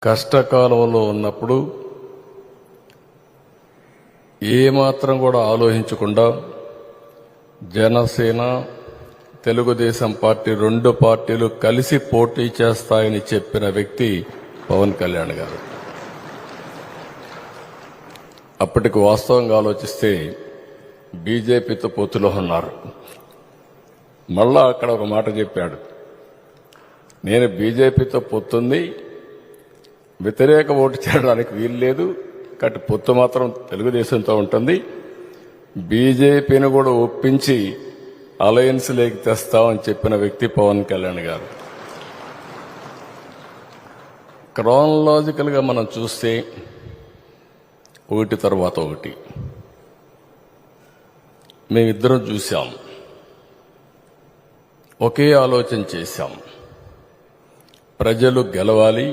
కష్టకాలంలో ఉన్నప్పుడు ఏమాత్రం కూడా ఆలోచించకుండా జనసేన తెలుగుదేశం పార్టీ రెండు పార్టీలు కలిసి పోటీ చేస్తాయని చెప్పిన వ్యక్తి పవన్ కళ్యాణ్ గారు. అప్పటికి వాస్తవంగా ఆలోచిస్తే బీజేపీతో పొత్తులో ఉన్నారు. మళ్ళా అక్కడ ఒక మాట చెప్పాడు, నేను బీజేపీతో పొత్తుంది, వ్యతిరేక ఓటు చేయడానికి వీలు లేదు, కాబట్టి పొత్తు మాత్రం తెలుగుదేశంతో ఉంటుంది, బీజేపీని కూడా ఒప్పించి అలయన్స్ లేకి తెస్తామని చెప్పిన వ్యక్తి పవన్ కళ్యాణ్ గారు. క్రానలాజికల్ గా మనం చూస్తే ఒకటి తర్వాత ఒకటి మేమిద్దరం చూశాం, ఒకే ఆలోచన చేశాం. ప్రజలు గెలవాలి,